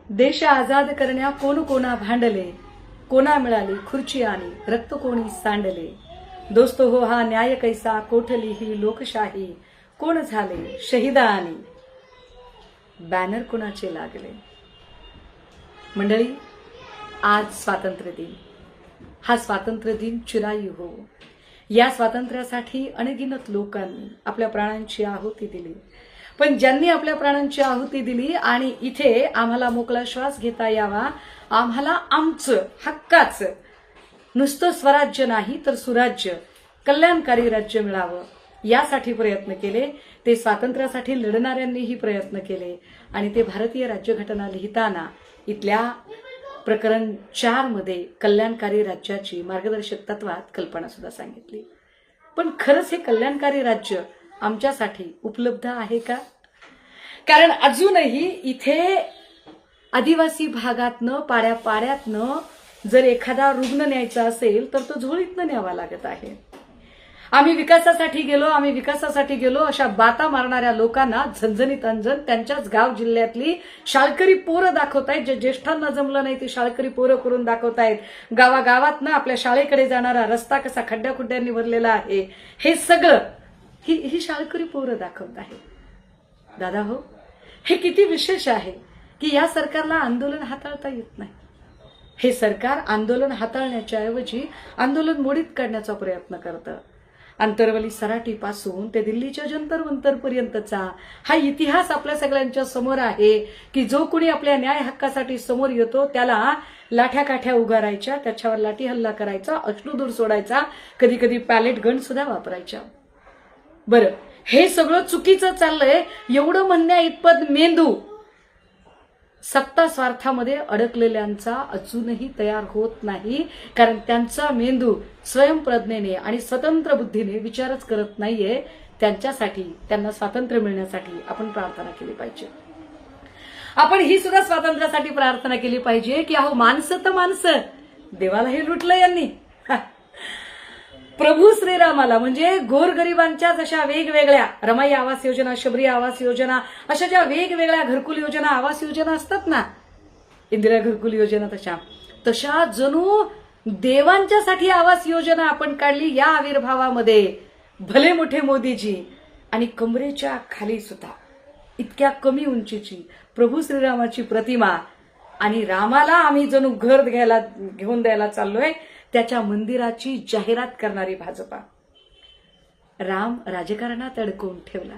देश आजाद करण्या कोण कोणा भांडले, कोणा मिळाली खुर्ची आणि रक्त कोणी सांडले। दोस्त हो हा न्याय कैसा, कोठली ही लोकशाही, कोण झाले शहीदा आणि बॅनर कोणाचे लागले। मंडळी, आज स्वातंत्र्य दिन। हा स्वातंत्र्य दिन चिरायू हो। या स्वातंत्र्यासाठी अनगिनत लोकांनी आपल्या प्राणांची आहुती दिली, पण ज्यांनी आपल्या प्राणांची आहुती दिली आणि इथे आम्हाला मोकळा श्वास घेता यावा, आम्हाला आमचं हक्काचं नुसतं स्वराज्य नाही तर सुराज्य, कल्याणकारी राज्य मिळावं यासाठी प्रयत्न केले। ते स्वातंत्र्यासाठी लढणाऱ्यांनीही प्रयत्न केले आणि ते भारतीय राज्यघटना लिहिताना इथल्या प्रकरण 4 मध्ये कल्याणकारी राज्याची मार्गदर्शक तत्वात कल्पना सुद्धा सांगितली। पण खरंच हे कल्याणकारी राज्य आमच्यासाठी उपलब्ध आहे का? कारण अजूनही इथे आदिवासी भागातनं पाड्यापाड्यातनं जर एखादा रुग्ण न्यायचा असेल तर तो झोळीतनं न्यावा लागत आहे। आम्ही विकासासाठी गेलो अशा बाता मारणाऱ्या लोकांना झणझणीत अंजन त्यांच्याच गाव जिल्ह्यातली शाळकरी पोरं दाखवतायत। जे ज्येष्ठांना जमलं नाही ते शाळकरी पोरं करून दाखवतायत। गावागावातनं आपल्या शाळेकडे जाणारा रस्ता कसा खड्ड्याखुड्ड्यांनी भरलेला आहे हे सगळं ही शाळकरी पोरं दाखवत आहेत। दादा हो, हे किती विशेष आहे की या सरकारला आंदोलन हाताळता येत नाही। हे सरकार आंदोलन हाताळण्याच्या ऐवजी आंदोलन मोडीत काढण्याचा प्रयत्न करतं। अंतरवली सराटीपासून ते दिल्लीच्या जंतर मंतर पर्यंतचा हा इतिहास आपल्या सगळ्यांच्या समोर आहे की जो कोणी आपल्या न्याय हक्कासाठी समोर येतो त्याला लाठ्या काठ्या उगारायच्या, त्याच्यावर लाठी हल्ला करायचा, अश्रूधूर सोडायचा, कधी कधी पॅलेट गन सुद्धा वापरायच्या। बरं, हे सगळं चुकीचं चाललंय एवढं म्हणण्या इतपत मेंदू सत्ता स्वार्थामध्ये अडकलेल्यांचा अजूनही तयार होत नाही, कारण त्यांचा मेंदू स्वयंप्रज्ञेने आणि स्वतंत्र बुद्धीने विचारच करत नाहीये। त्यांच्यासाठी, त्यांना स्वातंत्र्य मिळण्यासाठी आपण प्रार्थना केली पाहिजे। आपण ही सुद्धा स्वातंत्र्यासाठी प्रार्थना केली पाहिजे की अहो माणसं तर माणसं, देवाला हे लुटलं यांनी। प्रभू श्रीरामाला म्हणजे गोरगरिबांच्या जशा वेगवेगळ्या रमाई आवास योजना, शबरी आवास योजना, अशा ज्या वेगवेगळ्या घरकुल योजना, आवास योजना असतात ना, इंदिरा घरकुल योजना, तशा जणू देवांच्यासाठी आवास योजना आपण काढली या आविर्भावामध्ये। भले मोठे मोदीजी आणि कमरेच्या खाली सुद्धा इतक्या कमी उंचीची प्रभू श्रीरामाची प्रतिमा आणि रामाला आम्ही जणू घर घेऊन द्यायला चाललोय त्याच्या मंदिराची जाहिरात करणारी भाजपा। राम राजकारणात अडकवून ठेवला,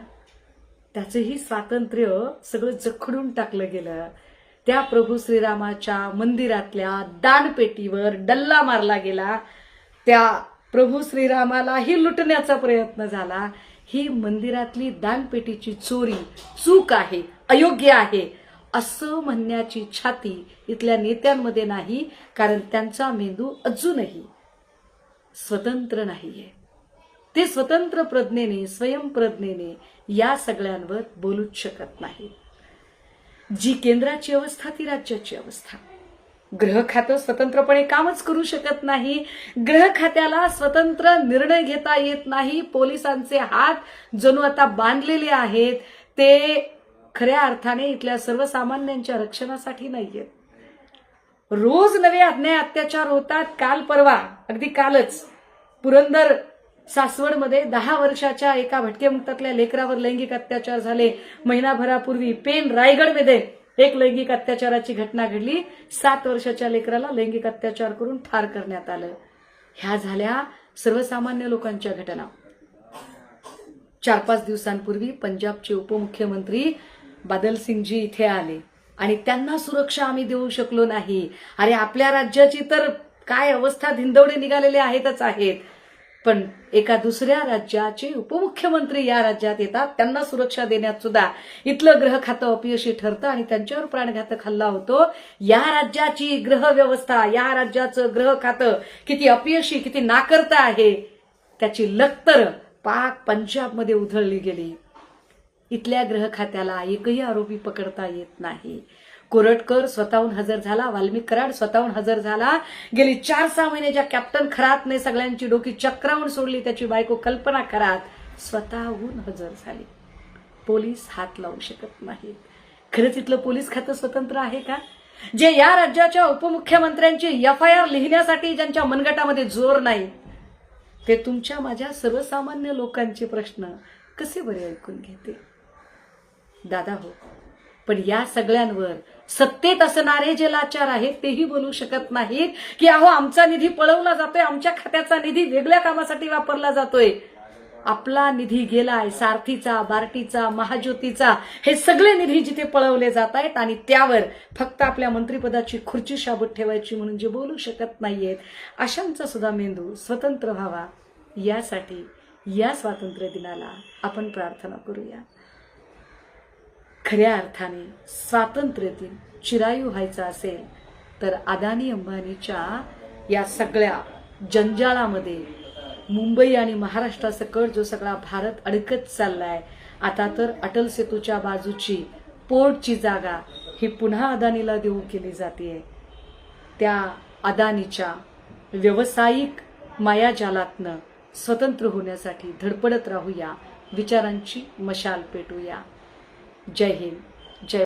त्याचंही स्वातंत्र्य सगळं जखडून टाकलं गेलं। त्या प्रभू श्रीरामाच्या मंदिरातल्या दानपेटीवर डल्ला मारला गेला, त्या प्रभू श्रीरामालाही लुटण्याचा प्रयत्न झाला। ही मंदिरातली दानपेटीची चोरी चूक आहे, अयोग्य आहे असं म्हणण्याची छाती इथल्या नेत्यांमध्ये नाही, कारण त्यांचा मेंदू अजूनही स्वतंत्र नाहीये। ते स्वतंत्र प्रज्ञेने, स्वयंप्रज्ञेने या सगळ्यांवर बोलूच शकत नाही। जी केंद्राची अवस्था ती राज्याची अवस्था। गृह खातं स्वतंत्रपणे कामच करू शकत नाही, गृह खात्याला स्वतंत्र निर्णय घेता येत नाही। पोलिसांचे हात जणू आता बांधलेले आहेत, ते खऱ्या अर्थाने इथल्या सर्वसामान्यांच्या रक्षणासाठी नाहीये। रोज नवे अन्याय अत्याचार होतात। काल परवा, अगदी कालच पुरंदर सासवडमध्ये 10 वर्षाच्या एका भटकेमुक्तातल्या लेकरावर लैंगिक अत्याचार झाले। महिनाभरापूर्वी पेन रायगडमध्ये एक लैंगिक अत्याचाराची घटना घडली। 7 वर्षाच्या लेकराला लैंगिक अत्याचार करून ठार करण्यात आलं। ह्या झाल्या सर्वसामान्य लोकांच्या घटना। 4-5 दिवसांपूर्वी पंजाबचे उपमुख्यमंत्री बादल सिंगजी इथे आले आणि त्यांना सुरक्षा आम्ही देऊ शकलो नाही। अरे आपल्या राज्याची तर काय अवस्था, धिंदवडे निघालेले आहेतच आहेत, पण एका दुसऱ्या राज्याचे उपमुख्यमंत्री या राज्यात येतात, त्यांना सुरक्षा देण्यात सुद्धा इथलं गृह खातं अपयशी ठरतं आणि त्यांच्यावर प्राणघातक हल्ला होतो। या राज्याची गृह व्यवस्था, या राज्याचं गृह खातं किती अपयशी, किती नाकर्ता आहे त्याची लक्तर पाक पंजाबमध्ये उधळली गेली। इथल्या गृह खात्याला एकही आरोपी पकडता येत नाही। कोरटकर स्वतःहून हजर झाला, वाल्मिक कराड स्वतःहून हजर झाला। गेली 4-6 महिने ज्या कॅप्टन खरातने सगळ्यांची डोकी चक्रावून सोडली, त्याची बायको कल्पना खरात स्वतःहून हजर झाली। पोलीस हात लावू शकत नाहीत, खरंच इथलं पोलीस खातं स्वतंत्र आहे का? जे या राज्याच्या उपमुख्यमंत्र्यांची FIR लिहिण्यासाठी ज्यांच्या मनगटामध्ये जोर नाही, ते तुमच्या माझ्या सर्वसामान्य लोकांचे प्रश्न कसे बरे ऐकून घेते? दादा हो, पण या सगळ्यांवर सत्तेत असणारे जे लाचार आहेत तेही बोलू शकत नाहीत की अहो आमचा निधी पळवला जातोय, आमच्या खात्याचा निधी वेगळ्या कामासाठी वापरला जातोय. आपला निधी गेलाय, सारथीचा, बार्टीचा, महाज्योतीचा, हे सगळे निधी जिथे पळवले जात आहेत आणि त्यावर फक्त आपल्या मंत्रिपदाची खुर्ची शाबूत ठेवायची म्हणून जे बोलू शकत नाहीयेत, अशांचा सुद्धा मेंदू स्वतंत्र व्हावा, यासाठी या स्वातंत्र्य दिनाला आपण प्रार्थना करूया. खऱ्या अर्थाने स्वातंत्र्य दिन चिरायू व्हायचा असेल तर अदानी अंबानीच्या या सगळ्या जंजाळामध्ये मुंबई आणि महाराष्ट्रासकट जो सगळा भारत अडकत चाललाय, आता तर अटल सेतूच्या बाजूची पोर्टची जागा ही पुन्हा अदानीला देऊ केली जाते. त्या अदानीच्या व्यावसायिक मायाजालातनं स्वतंत्र होण्यासाठी धडपडत राहूया, विचारांची मशाल पेटूया. जय हिंद, जय